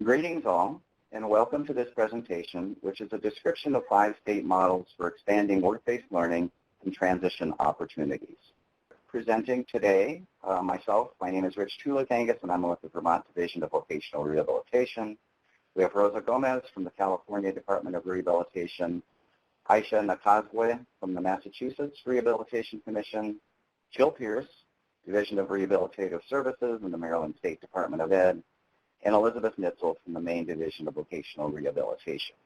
Greetings all, and welcome to this presentation, which is a description of 5 state models for expanding work-based learning and transition opportunities. Presenting today, my name is Rich Tulikangas, and I'm with the Vermont Division of Vocational Rehabilitation. We have Rosa Gomez from the California Department of Rehabilitation, Aisha Nakazwe from the Massachusetts Rehabilitation Commission, Jill Pierce, Division of Rehabilitative Services in the Maryland State Department of Ed, and Elizabeth Nitzel from the Maine Division of Vocational Rehabilitation.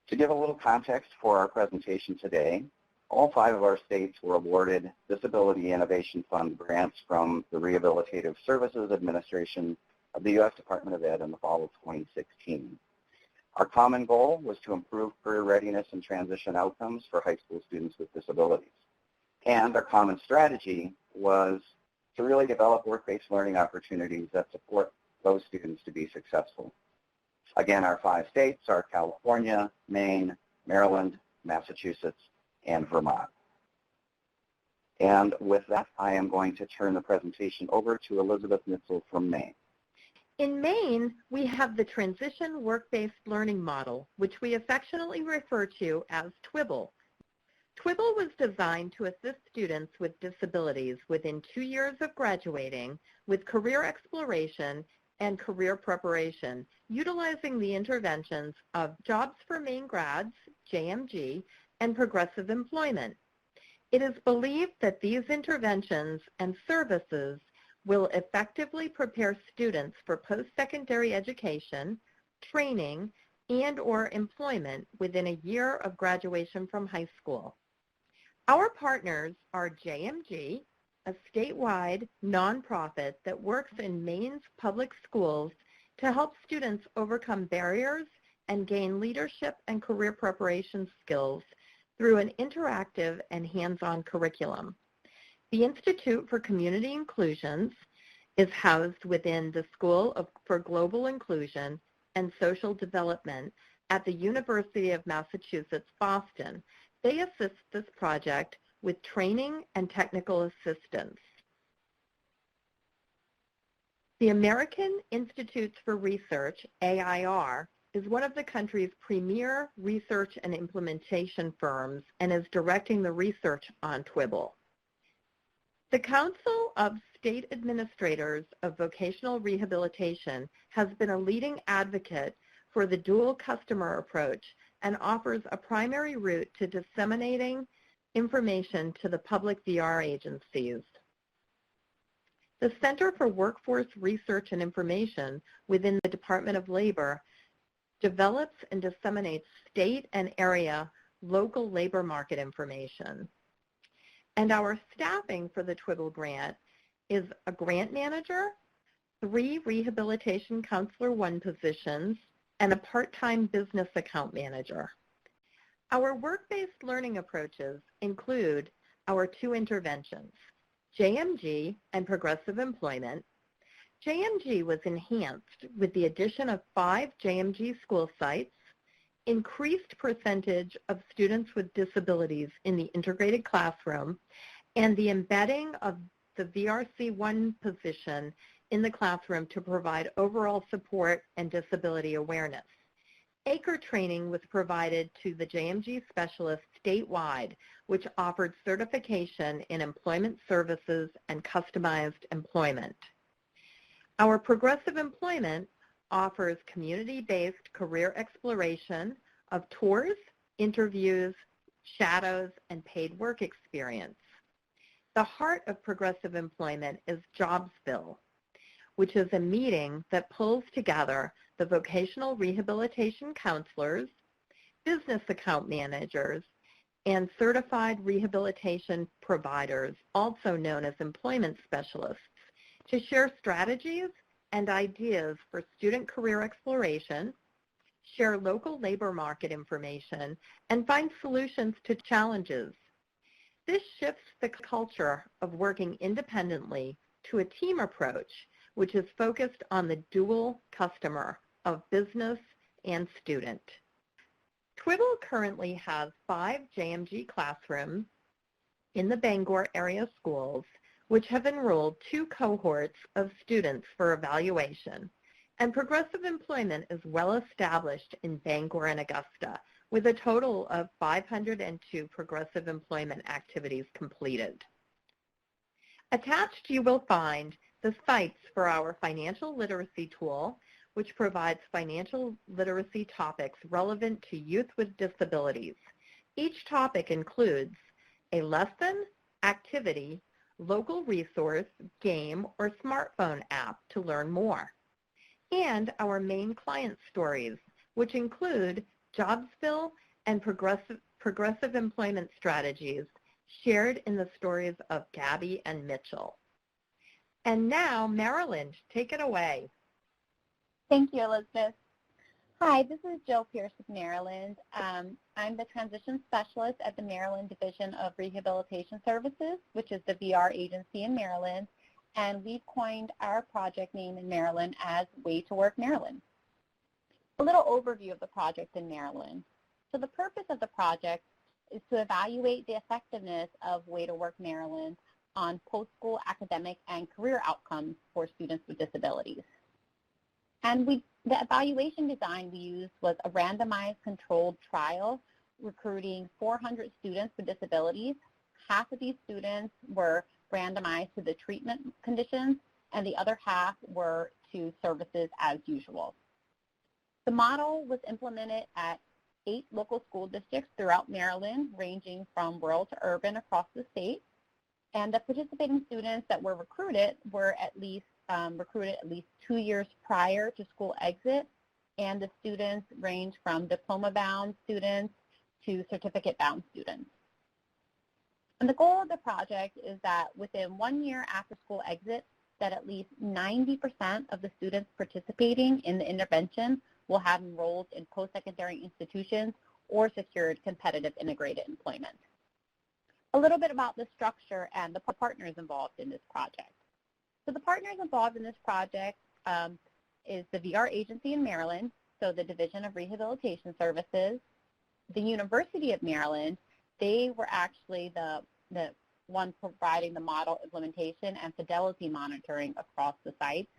To give a little context for our presentation today, all 5 of our states were awarded Disability Innovation Fund grants from the Rehabilitative Services Administration of the U.S. Department of Ed in the fall of 2016. Our common goal was to improve career readiness and transition outcomes for high school students with disabilities. And our common strategy was to really develop work-based learning opportunities that support those students to be successful. Again, our 5 states are California, Maine, Maryland, Massachusetts, and Vermont. And with that, I am going to turn the presentation over to Elizabeth Nitzel from Maine. In Maine, we have the Transition Work-Based Learning Model, which we affectionately refer to as Twible. Twible was designed to assist students with disabilities within 2 years of graduating with career exploration and career preparation, utilizing the interventions of Jobs for Maine Grads, JMG, and Progressive Employment. It is believed that these interventions and services will effectively prepare students for post-secondary education, training, and/or employment within a year of graduation from high school. Our partners are JMG, a statewide nonprofit that works in Maine's public schools to help students overcome barriers and gain leadership and career preparation skills through an interactive and hands-on curriculum. The Institute for Community Inclusions is housed within the School for Global Inclusion and Social Development at the University of Massachusetts, Boston. They assist this project with training and technical assistance. The American Institutes for Research, AIR, is one of the country's premier research and implementation firms and is directing the research on Twible. The Council of State Administrators of Vocational Rehabilitation has been a leading advocate for the dual customer approach and offers a primary route to disseminating information to the public VR agencies. The Center for Workforce Research and Information within the Department of Labor develops and disseminates state and area local labor market information. And our staffing for the Twible grant is a grant manager, 3 Rehabilitation Counselor 1 positions, and a part-time business account manager. Our work-based learning approaches include our 2 interventions, JMG and Progressive Employment. JMG was enhanced with the addition of 5 JMG school sites, increased percentage of students with disabilities in the integrated classroom, and the embedding of the VRC1 position in the classroom to provide overall support and disability awareness. ACRE training was provided to the JMG specialists statewide, which offered certification in employment services and customized employment. Our Progressive Employment offers community-based career exploration of tours, interviews, shadows, and paid work experience. The heart of Progressive Employment is Jobsville, which is a meeting that pulls together the vocational rehabilitation counselors, business account managers, and certified rehabilitation providers, also known as employment specialists, to share strategies and ideas for student career exploration, share local labor market information, and find solutions to challenges. This shifts the culture of working independently to a team approach, which is focused on the dual customer of business and student. Twible currently has 5 JMG classrooms in the Bangor area schools, which have enrolled 2 cohorts of students for evaluation. And progressive employment is well established in Bangor and Augusta, with a total of 502 progressive employment activities completed. Attached, you will find the sites for our financial literacy tool, which provides financial literacy topics relevant to youth with disabilities. Each topic includes a lesson, activity, local resource, game, or smartphone app to learn more. And our Maine client stories, which include Jobsville and progressive employment strategies shared in the stories of Gabby and Mitchell. And now, Marilyn, take it away. Thank you, Elizabeth. Hi, this is Jill Pierce of Maryland. I'm the transition specialist at the Maryland Division of Rehabilitation Services, which is the VR agency in Maryland, and we've coined our project name in Maryland as Way to Work Maryland. A little overview of the project in Maryland. So the purpose of the project is to evaluate the effectiveness of Way to Work Maryland on post-school academic and career outcomes for students with disabilities. And the evaluation design we used was a randomized controlled trial recruiting 400 students with disabilities. Half of these students were randomized to the treatment conditions, and the other half were to services as usual. The model was implemented at 8 local school districts throughout Maryland, ranging from rural to urban across the state. And the participating students that were recruited were recruited at least 2 years prior to school exit, and the students range from diploma-bound students to certificate-bound students. And the goal of the project is that within 1 year after school exit, that at least 90% of the students participating in the intervention will have enrolled in post-secondary institutions or secured competitive integrated employment. A little bit about the structure and the partners involved in this project. So the partners involved in this project is the VR agency in Maryland, so the Division of Rehabilitation Services, the University of Maryland. They were actually the one providing the model implementation and fidelity monitoring across the sites.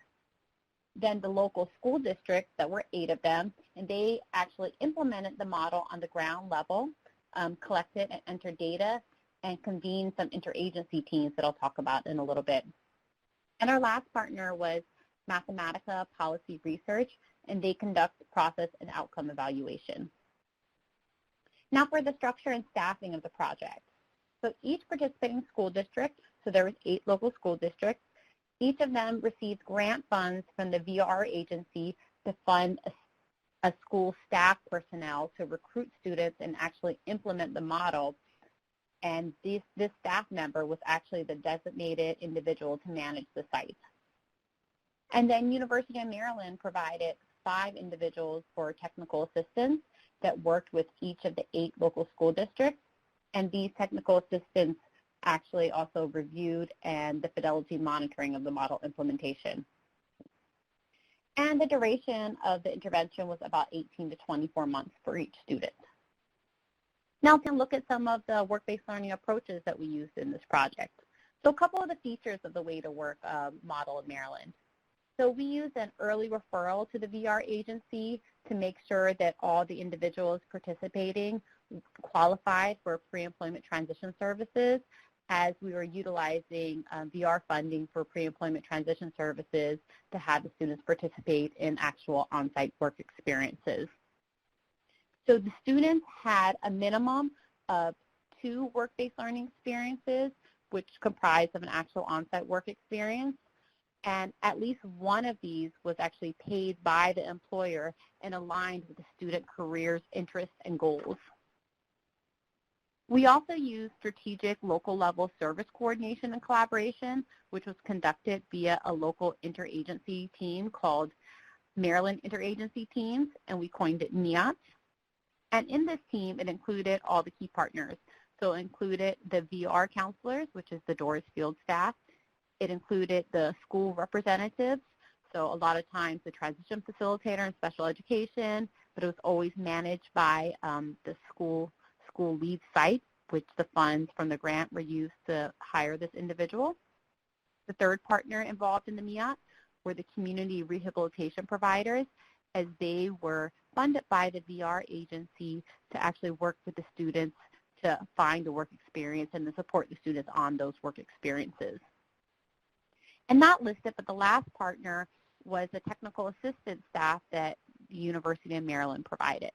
Then the local school districts, that were 8 of them, and they actually implemented the model on the ground level, collected and entered data, and convened some interagency teams that I'll talk about in a little bit. And our last partner was Mathematica Policy Research, and they conduct process and outcome evaluation. Now for the structure and staffing of the project. So each participating school district, so there was 8 local school districts, each of them received grant funds from the VR agency to fund a school staff personnel to recruit students and actually implement the model. And this staff member was actually the designated individual to manage the site. And then University of Maryland provided 5 individuals for technical assistance that worked with each of the 8 local school districts. And these technical assistants actually also reviewed and the fidelity monitoring of the model implementation. And the duration of the intervention was about 18 to 24 months for each student. Now we can look at some of the work-based learning approaches that we used in this project. So a couple of the features of the Way to Work model in Maryland. So we used an early referral to the VR agency to make sure that all the individuals participating qualified for pre-employment transition services, as we were utilizing VR funding for pre-employment transition services to have the students participate in actual on-site work experiences. So the students had a minimum of 2 work-based learning experiences, which comprised of an actual on-site work experience. And at least one of these was actually paid by the employer and aligned with the student career's interests and goals. We also used strategic local level service coordination and collaboration, which was conducted via a local interagency team called Maryland Interagency Teams, and we coined it MEOTS. And in this team, it included all the key partners. So it included the VR counselors, which is the Doris Field staff. It included the school representatives, so a lot of times the transition facilitator in special education, but it was always managed by the school lead site, which the funds from the grant were used to hire this individual. The third partner involved in the MEOT were the community rehabilitation providers, as they were funded by the VR agency to actually work with the students to find a work experience and to support the students on those work experiences. And not listed, but the last partner was the technical assistance staff that the University of Maryland provided.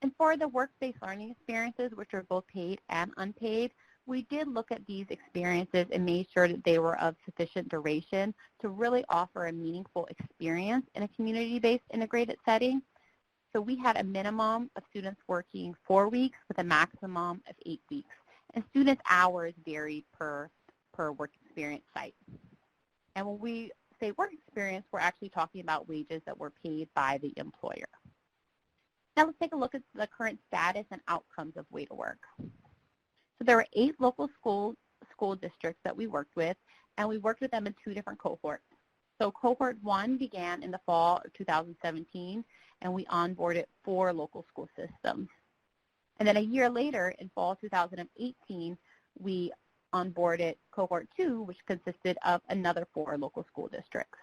And for the work-based learning experiences, which are both paid and unpaid, we did look at these experiences and made sure that they were of sufficient duration to really offer a meaningful experience in a community-based integrated setting. So we had a minimum of students working 4 weeks with a maximum of 8 weeks. And students' hours varied per work experience site. And when we say work experience, we're actually talking about wages that were paid by the employer. Now let's take a look at the current status and outcomes of Way to Work. So there were 8 local school districts that we worked with, and we worked with them in 2 different cohorts. So cohort 1 began in the fall of 2017, and we onboarded 4 local school systems. And then a year later, in fall 2018, we onboarded cohort 2, which consisted of another 4 local school districts.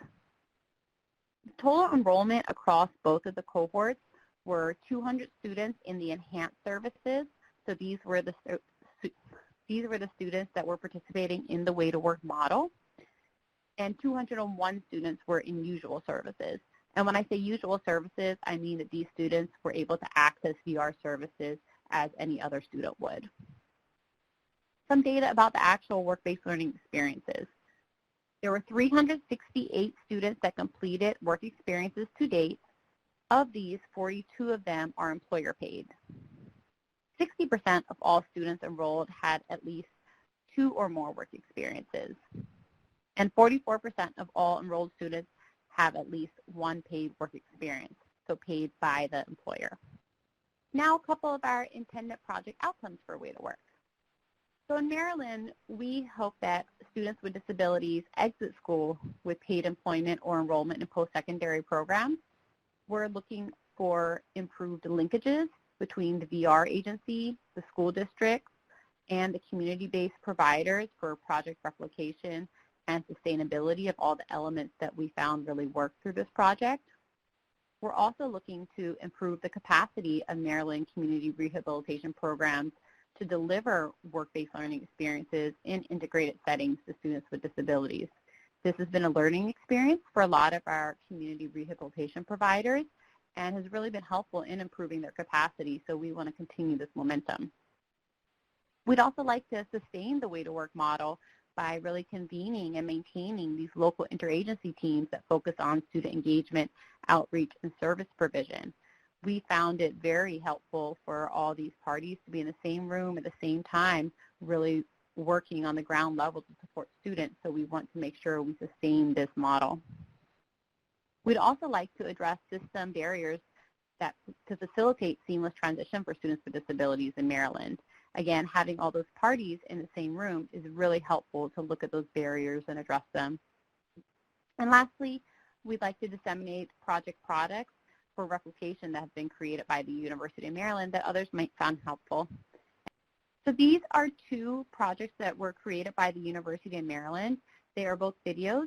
The total enrollment across both of the cohorts were 200 students in the enhanced services. So these were the students that were participating in the Way to Work model, and 201 students were in usual services. And when I say usual services, I mean that these students were able to access VR services as any other student would. Some data about the actual work-based learning experiences. There were 368 students that completed work experiences to date. Of these, 42 of them are employer paid. 60% of all students enrolled had at least 2 or more work experiences. And 44% of all enrolled students have at least 1 paid work experience, so paid by the employer. Now a couple of our intended project outcomes for Way to Work. So in Maryland, we hope that students with disabilities exit school with paid employment or enrollment in post-secondary programs. We're looking for improved linkages between the VR agency, the school districts, and the community-based providers for project replication and sustainability of all the elements that we found really work through this project. We're also looking to improve the capacity of Maryland community rehabilitation programs to deliver work-based learning experiences in integrated settings to students with disabilities. This has been a learning experience for a lot of our community rehabilitation providers and has really been helpful in improving their capacity, so we want to continue this momentum. We'd also like to sustain the Way to Work model by really convening and maintaining these local interagency teams that focus on student engagement, outreach, and service provision. We found it very helpful for all these parties to be in the same room at the same time, really working on the ground level to support students, so we want to make sure we sustain this model. We'd also like to address system barriers to facilitate seamless transition for students with disabilities in Maryland. Again, having all those parties in the same room is really helpful to look at those barriers and address them. And lastly, we'd like to disseminate project products for replication that have been created by the University of Maryland that others might find helpful. So these are 2 projects that were created by the University of Maryland. They are both videos.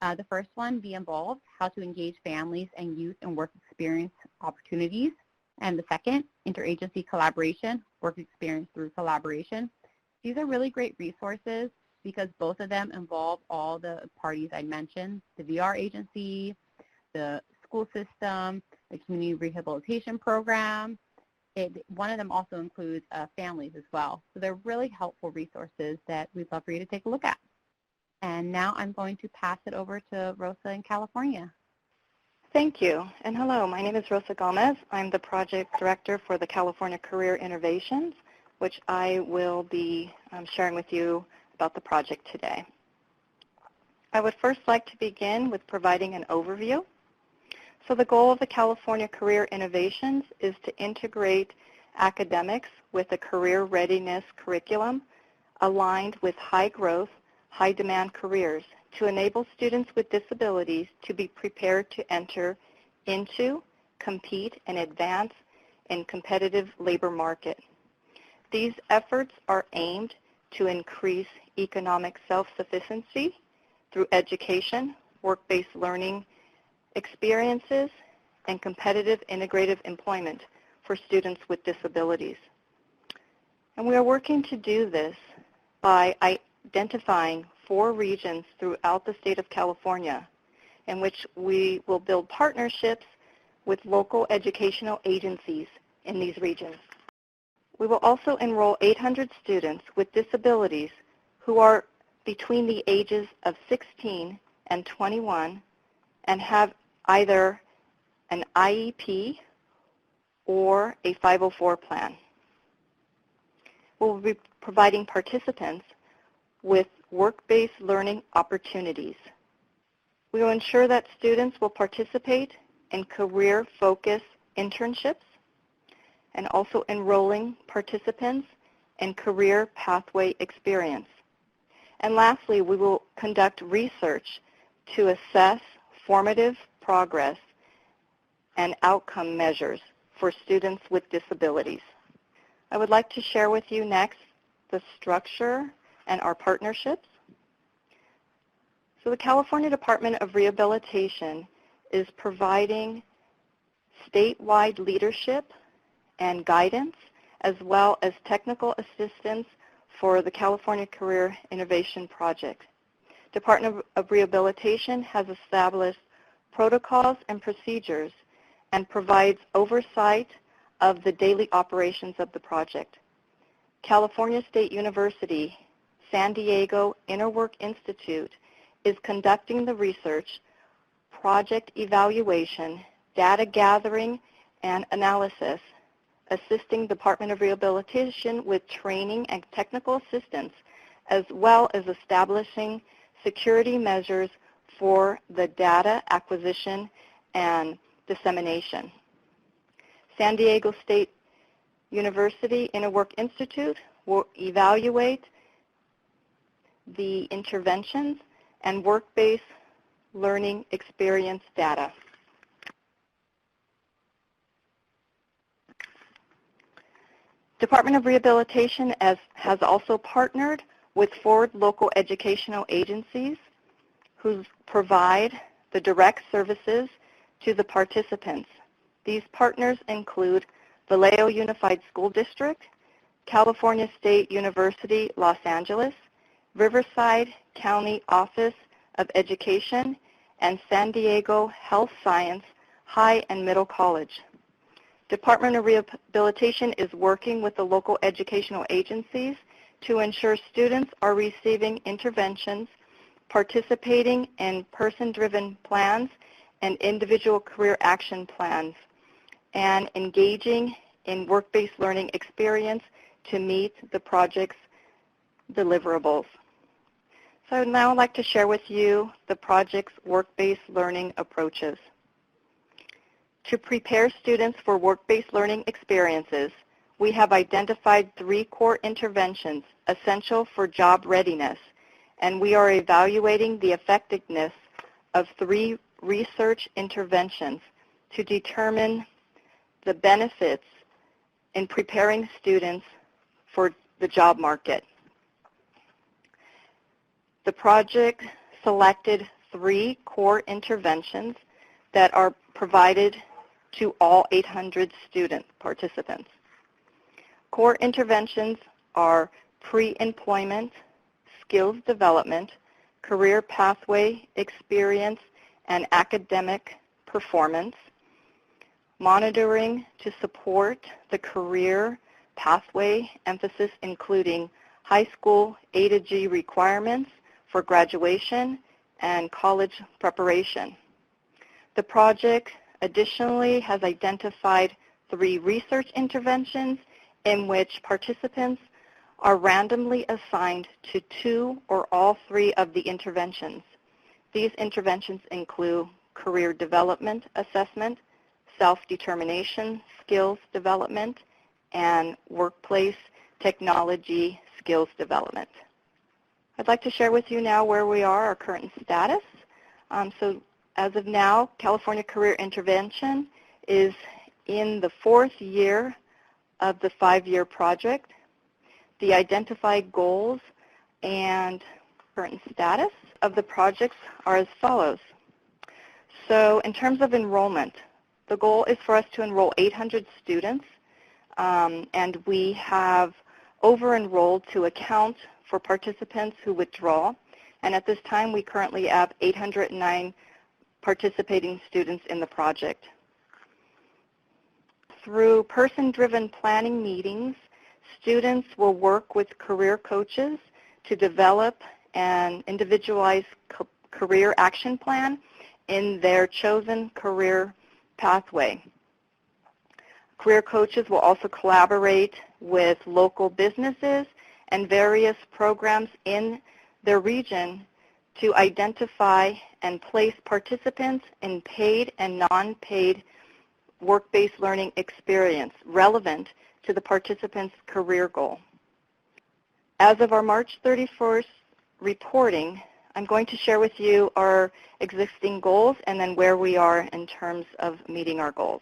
The first one, Be Involved, How to Engage Families and Youth in Work Experience Opportunities. And the second, Interagency Collaboration, Work Experience Through Collaboration. These are really great resources because both of them involve all the parties I mentioned, the VR agency, the school system, the community rehabilitation program. One of them also includes families as well. So they're really helpful resources that we'd love for you to take a look at. And now I'm going to pass it over to Rosa in California. Thank you. And hello, my name is Rosa Gomez. I'm the project director for the California Career Innovations, which I will be sharing with you about the project today. I would first like to begin with providing an overview. So the goal of the California Career Innovations is to integrate academics with a career readiness curriculum aligned with high growth, high demand careers to enable students with disabilities to be prepared to enter into, compete, and advance in competitive labor market. These efforts are aimed to increase economic self-sufficiency, through education, work-based learning experiences, and competitive integrative employment for students with disabilities. And we are working to do this by identifying 4 regions throughout the state of California in which we will build partnerships with local educational agencies in these regions. We will also enroll 800 students with disabilities who are between the ages of 16 and 21 and have either an IEP or a 504 plan. We'll be providing participants with work-based learning opportunities. We will ensure that students will participate in career-focused internships and also enrolling participants in career pathway experience. And lastly, we will conduct research to assess formative progress and outcome measures for students with disabilities. I would like to share with you next the structure and our partnerships. So the California Department of Rehabilitation is providing statewide leadership and guidance, as well as technical assistance for the California Career Innovation Project. Department of Rehabilitation has established protocols and procedures and provides oversight of the daily operations of the project. California State University, San Diego Interwork Institute is conducting the research, project evaluation, data gathering, and analysis, assisting Department of Rehabilitation with training and technical assistance, as well as establishing security measures for the data acquisition and dissemination. San Diego State University Interwork Institute will evaluate the interventions and work-based learning experience data. Department of Rehabilitation has also partnered with 4 local educational agencies who provide the direct services to the participants. These partners include Vallejo Unified School District, California State University, Los Angeles, Riverside County Office of Education, and San Diego Health Science High and Middle College. Department of Rehabilitation is working with the local educational agencies to ensure students are receiving interventions, participating in person-driven plans and individual career action plans, and engaging in work-based learning experience to meet the project's deliverables. So I would now like to share with you the project's work-based learning approaches. To prepare students for work-based learning experiences, we have identified 3 core interventions essential for job readiness, and we are evaluating the effectiveness of 3 research interventions to determine the benefits in preparing students for the job market. The project selected 3 core interventions that are provided to all 800 student participants. Core interventions are pre-employment, skills development, career pathway experience, and academic performance, monitoring to support the career pathway emphasis including high school A to G requirements for graduation and college preparation. The project additionally has identified 3 research interventions in which participants are randomly assigned to 2 or all 3 of the interventions. These interventions include career development assessment, self-determination skills development, and workplace technology skills development. I'd like to share with you now where we are, our current status. So as of now, California Career Intervention is in the 4th year of the 5-year project. The identified goals and current status of the projects are as follows. So in terms of enrollment, the goal is for us to enroll 800 students, and we have over-enrolled to account for participants who withdraw. And at this time, we currently have 809 participating students in the project. Through person-driven planning meetings, students will work with career coaches to develop an individualized career action plan in their chosen career pathway. Career coaches will also collaborate with local businesses and various programs in their region to identify and place participants in paid and non-paid work-based learning experience relevant to the participant's career goal. As of our March 31st reporting, I'm going to share with you our existing goals and then where we are in terms of meeting our goals.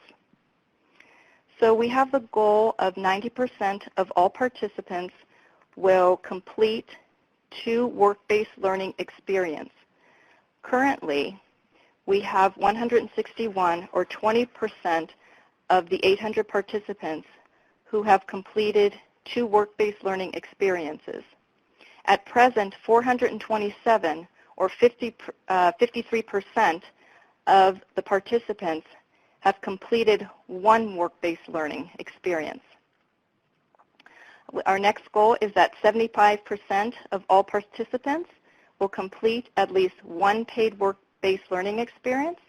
So we have the goal of 90% of all participants will complete 2 work-based learning experience. Currently, we have 161 or 20% of the 800 participants who have completed 2 work-based learning experiences. At present, 427 or 53% of the participants have completed 1 work-based learning experience. Our next goal is that 75% of all participants will complete at least 1 paid work-based learning experience.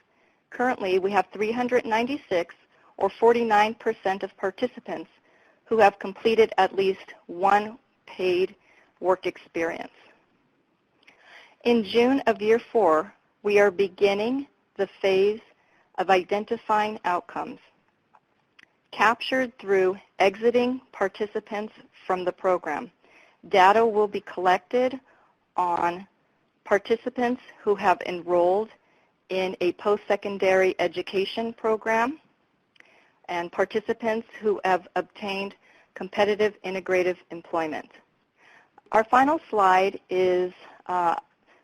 Currently, we have 396 or 49% of participants who have completed at least 1 paid work experience. In June of year 4, we are beginning the phase of identifying outcomes captured through exiting participants from the program. Data will be collected on participants who have enrolled in a post-secondary education program and participants who have obtained competitive integrative employment. Our final slide is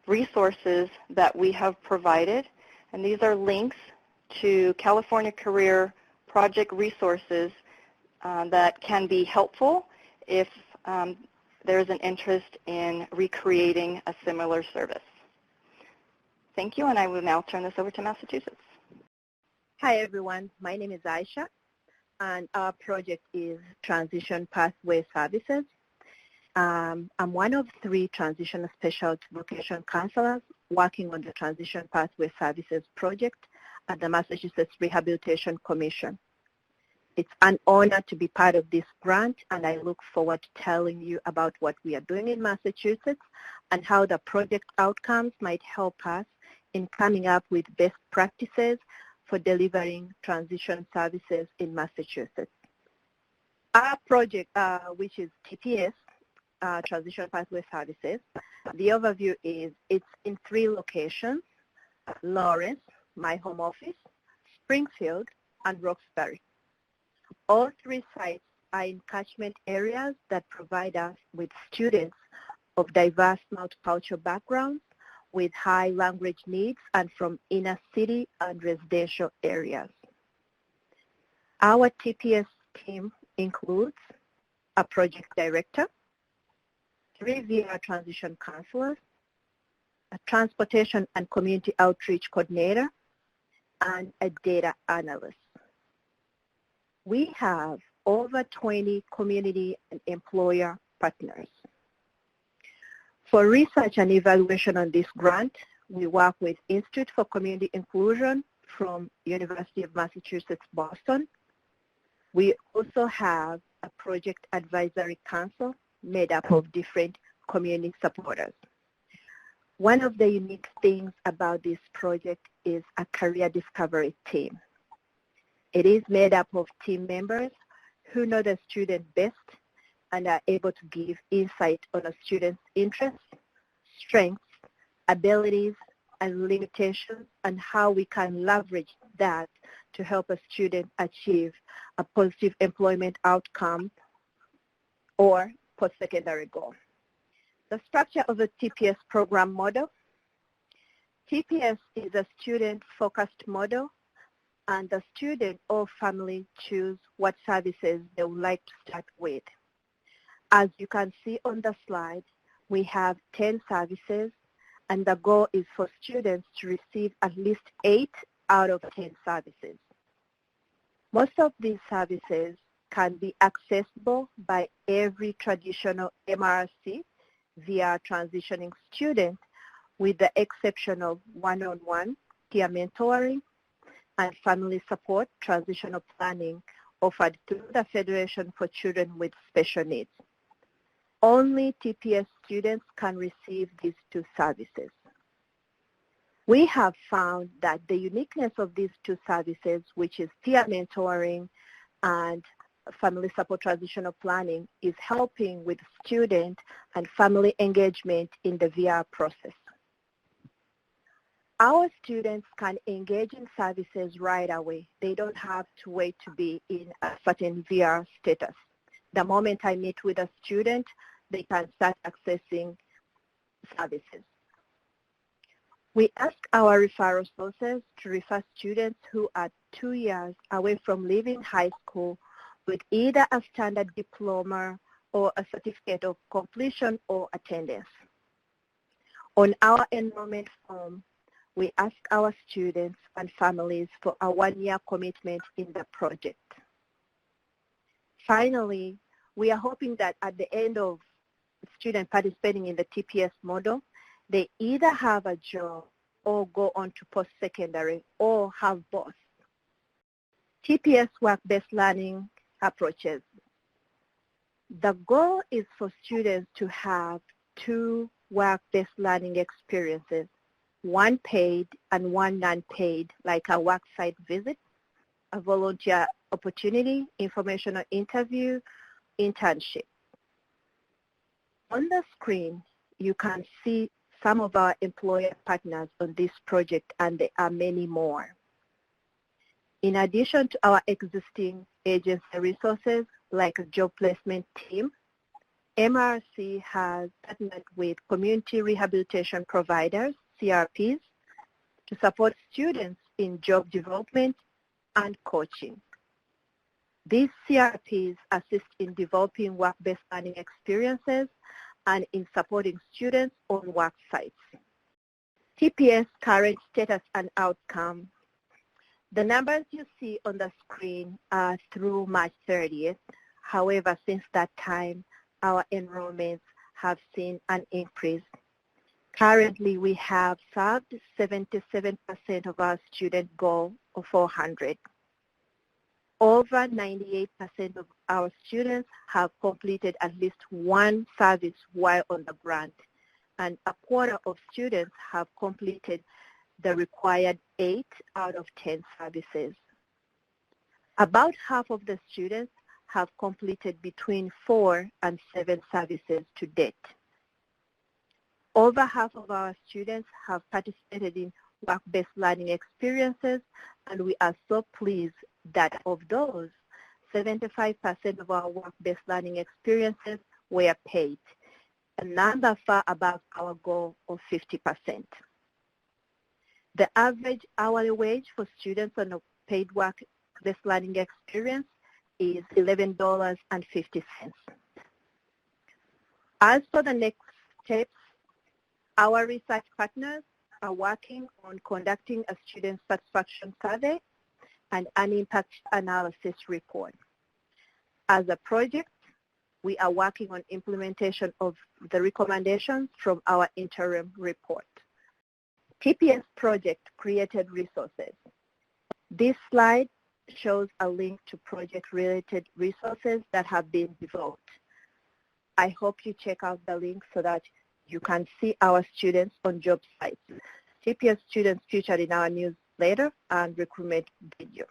resources that we have provided, and these are links to California Career Project resources that can be helpful if there's an interest in recreating a similar service. Thank you, and I will now turn this over to Massachusetts. Hi everyone, my name is Aisha, and our project is Transition Pathway Services. I'm one of 3 transition specialty vocational counselors working on the Transition Pathway Services project at the Massachusetts Rehabilitation Commission. It's an honor to be part of this grant, and I look forward to telling you about what we are doing in Massachusetts and how the project outcomes might help us in coming up with best practices for delivering transition services in Massachusetts. Our project, which is TPS, Transition Pathway Services, the overview is it's in 3 locations: Lawrence, my home office, Springfield, and Roxbury. All 3 sites are in catchment areas that provide us with students of diverse multicultural backgrounds with high language needs and from inner city and residential areas. Our TPS team includes a project director, 3 VR transition counselors, a transportation and community outreach coordinator, and a data analyst. We have over 20 community and employer partners. For research and evaluation on this grant, we work with Institute for Community Inclusion from University of Massachusetts, Boston. We also have a project advisory council made up of different community supporters. One of the unique things about this project is a career discovery team. It is made up of team members who know the student best and are able to give insight on a student's interests, strengths, abilities, and limitations, and how we can leverage that to help a student achieve a positive employment outcome or post-secondary goal. The structure of the TPS program model TPS is a student-focused model, and the student or family choose what services they would like to start with. As you can see on the slide, we have 10 services, and the goal is for students to receive at least 8 out of 10 services. Most of these services can be accessible by every traditional MRC via transitioning student, with the exception of one-on-one peer mentoring and family support transitional planning offered through the Federation for Children with Special Needs. Only TPS students can receive these 2 services. We have found that the uniqueness of these 2 services, which is peer mentoring and family support transitional planning, is helping with student and family engagement in the VR process. Our students can engage in services right away. They don't have to wait to be in a certain VR status. The moment I meet with a student, they can start accessing services. We ask our referral sources to refer students who are 2 years away from leaving high school with either a standard diploma or a certificate of completion or attendance. On our enrollment form, we ask our students and families for a 1-year commitment in the project. Finally, we are hoping that at the end of students participating in the TPS model, they either have a job or go on to post-secondary or have both. TPS work-based learning approaches. The goal is for students to have 2 work-based learning experiences, one paid and one non-paid, like a work site visit, a volunteer opportunity, informational interview, internship. On the screen, you can see some of our employer partners on this project, and there are many more. In addition to our existing agency resources like a job placement team, MRC has partnered with community rehabilitation providers, CRPs, to support students in job development and coaching. These CRPs assist in developing work-based learning experiences and in supporting students on work sites. TPS current status and outcome. The numbers you see on the screen are through March 30th. However, since that time, our enrollments have seen an increase. Currently, we have served 77% of our student goal of 400. Over 98% of our students have completed at least one service while on the grant, and a quarter of students have completed the required 8 out of 10 services. About half of the students have completed between 4 and 7 services to date. Over half of our students have participated in work-based learning experiences, and we are so pleased that of those, 75% of our work-based learning experiences were paid, a number far above our goal of 50%. The average hourly wage for students on a paid work-based learning experience is $11.50. As for the next steps, our research partners are working on conducting a student satisfaction survey and an impact analysis report. As a project, we are working on implementation of the recommendations from our interim report. TPS project created resources. This slide shows a link to project-related resources that have been developed. I hope you check out the link so that you can see our students on job sites. TPS students featured in our newsletter and recruitment video.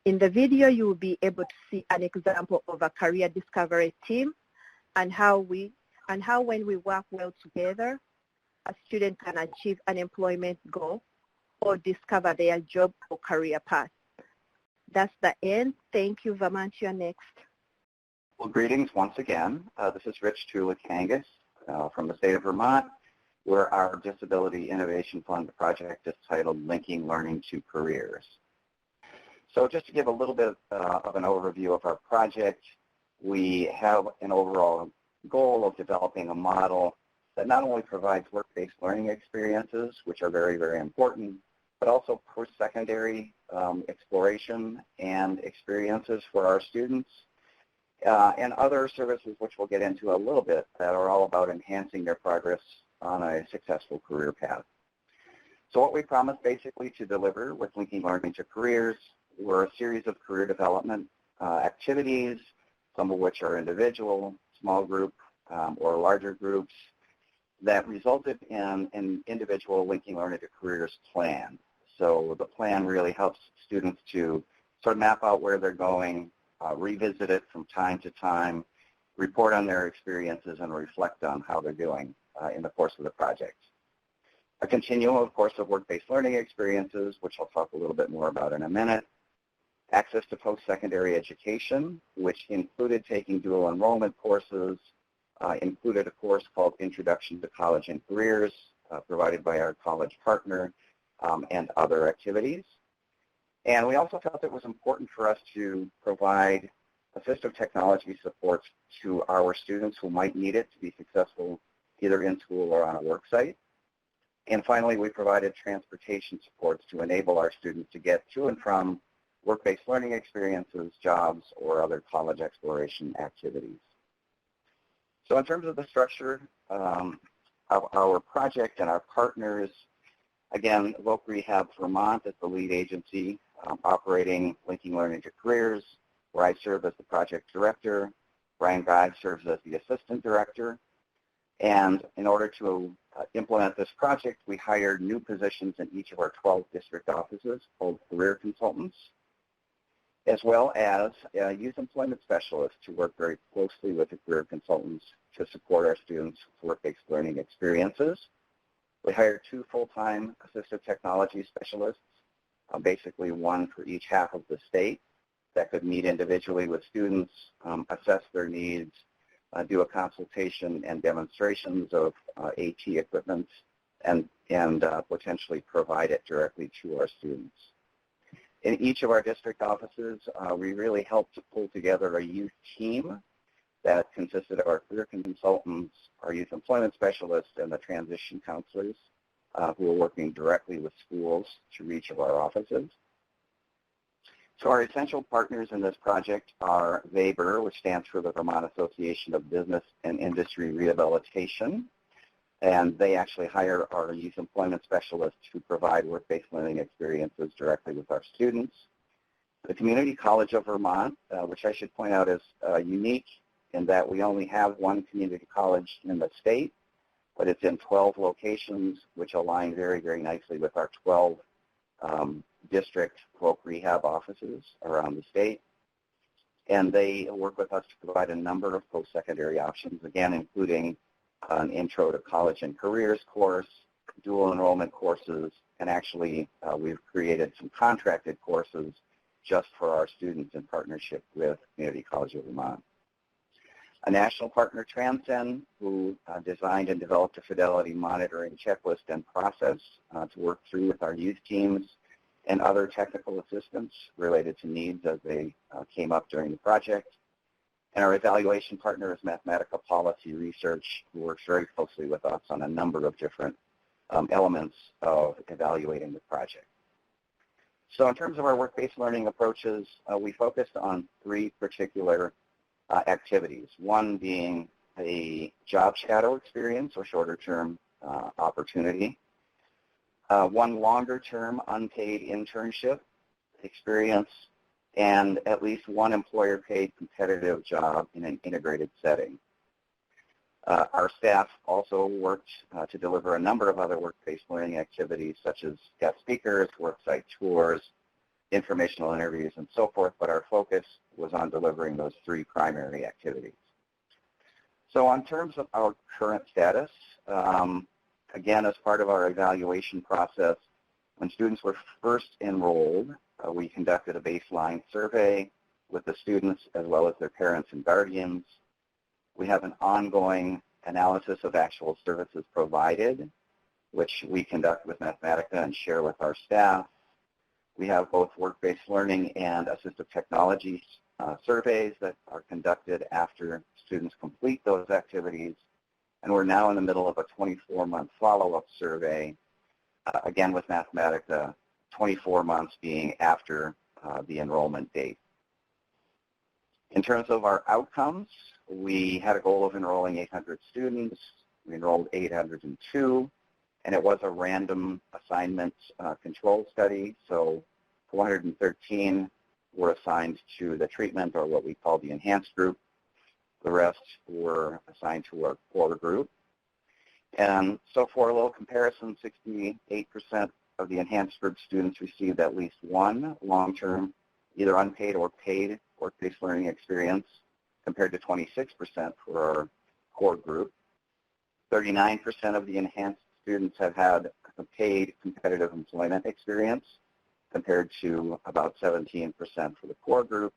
In the video, you will be able to see an example of a career discovery team and how when we work well together, a student can achieve an employment goal or discover their job or career path. That's the end. Thank you, Vermont. You're next. Well, greetings once again. This is Rich Tulikangas from the state of Vermont, where our Disability Innovation Fund project is titled Linking Learning to Careers. So just to give a little bit of an overview of our project, we have an overall goal of developing a model that not only provides work-based learning experiences, which are very, very important, but also post-secondary exploration and experiences for our students, and other services which we'll get into a little bit that are all about enhancing their progress on a successful career path. So what we promise basically to deliver with Linking Learning to Careers were a series of career development activities, some of which are individual, small group, or larger groups, that resulted in an individual Linking Learning to Careers plan. So the plan really helps students to sort of map out where they're going, revisit it from time to time, report on their experiences, and reflect on how they're doing in the course of the project. A continuum, of course, of work-based learning experiences, which I'll talk a little bit more about in a minute. Access to post-secondary education, which included taking dual enrollment courses, included a course called Introduction to College and Careers, provided by our college partner, and other activities. And we also felt it was important for us to provide assistive technology supports to our students who might need it to be successful either in school or on a work site. And finally, we provided transportation supports to enable our students to get to and from work-based learning experiences, jobs, or other college exploration activities. So in terms of the structure of our project and our partners, again, Voc Rehab Vermont is the lead agency operating Linking Learning to Careers, where I serve as the project director. Brian Guy serves as the assistant director. And in order to implement this project, we hired new positions in each of our 12 district offices called career consultants, as well as youth employment specialists who work very closely with the career consultants to support our students with work-based learning experiences. We hired 2 full-time assistive technology specialists, basically one for each half of the state, that could meet individually with students, assess their needs, do a consultation and demonstrations of AT equipment, and potentially provide it directly to our students. In each of our district offices, we really helped to pull together a youth team that consisted of our career consultants, our youth employment specialists, and the transition counselors who are working directly with schools through each of our offices. So our essential partners in this project are VABER, which stands for the Vermont Association of Business and Industry Rehabilitation, and they actually hire our youth employment specialists who provide work-based learning experiences directly with our students. The Community College of Vermont, which I should point out is unique in that we only have one community college in the state, but it's in 12 locations, which align very, very nicely with our 12 district Voc Rehab offices around the state. And they work with us to provide a number of post-secondary options, again, including an Intro to College and Careers course, dual enrollment courses, and actually we've created some contracted courses just for our students in partnership with Community College of Vermont. A national partner, Transcend, who designed and developed a fidelity monitoring checklist and process to work through with our youth teams and other technical assistance related to needs as they came up during the project. And our evaluation partner is Mathematica Policy Research, who works very closely with us on a number of different elements of evaluating the project. So in terms of our work-based learning approaches, we focused on 3 particular activities, one being a job shadow experience or shorter-term opportunity, one longer-term unpaid internship experience, and at least one employer-paid competitive job in an integrated setting. Our staff also worked to deliver a number of other work-based learning activities such as guest speakers, worksite tours, informational interviews, and so forth, but our focus was on delivering those 3 primary activities. So in terms of our current status, again, as part of our evaluation process, when students were first enrolled, we conducted a baseline survey with the students as well as their parents and guardians. We have an ongoing analysis of actual services provided, which we conduct with Mathematica and share with our staff. We have both work-based learning and assistive technology surveys that are conducted after students complete those activities. And we're now in the middle of a 24-month follow-up survey, again with Mathematica, 24 months being after the enrollment date. In terms of our outcomes, we had a goal of enrolling 800 students. We enrolled 802, and it was a random assignment control study. So 413 were assigned to the treatment, or what we call the enhanced group. The rest were assigned to our core group. And so for a little comparison, 68% of the enhanced group students received at least one long-term, either unpaid or paid work-based learning experience, compared to 26% for our core group. 39% of the enhanced students have had a paid competitive employment experience, compared to about 17% for the core group.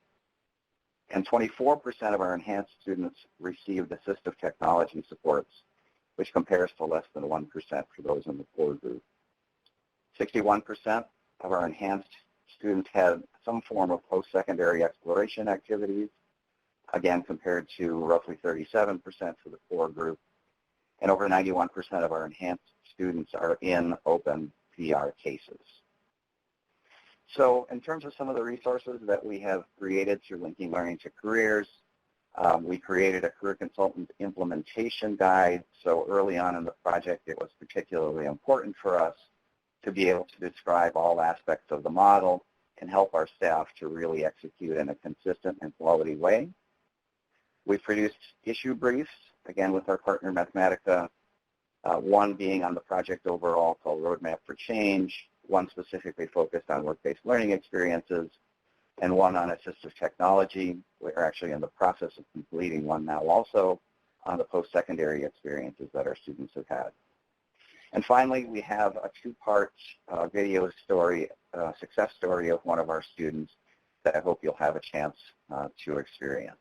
And 24% of our enhanced students received assistive technology supports, which compares to less than 1% for those in the core group. 61% of our enhanced students had some form of post-secondary exploration activities, again compared to roughly 37% for the core group. And over 91% of our enhanced students are in open VR cases. So in terms of some of the resources that we have created through linking learning to careers, we created a career consultant implementation guide. So early on in the project, it was particularly important for us to be able to describe all aspects of the model and help our staff to really execute in a consistent and quality way. We produced issue briefs, again with our partner Mathematica, one being on the project overall called Roadmap for Change, one specifically focused on work-based learning experiences, and one on assistive technology. We're actually in the process of completing one now also on the post-secondary experiences that our students have had. And finally, we have a two-part video story, success story of one of our students that I hope you'll have a chance to experience.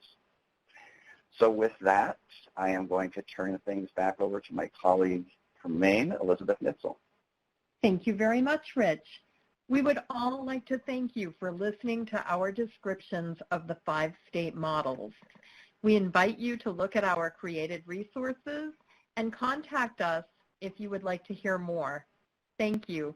So with that, I am going to turn things back over to my colleague from Maine, Elizabeth Nitzel. Thank you very much, Rich. We would all like to thank you for listening to our descriptions of the 5 state models. We invite you to look at our created resources and contact us if you would like to hear more. Thank you.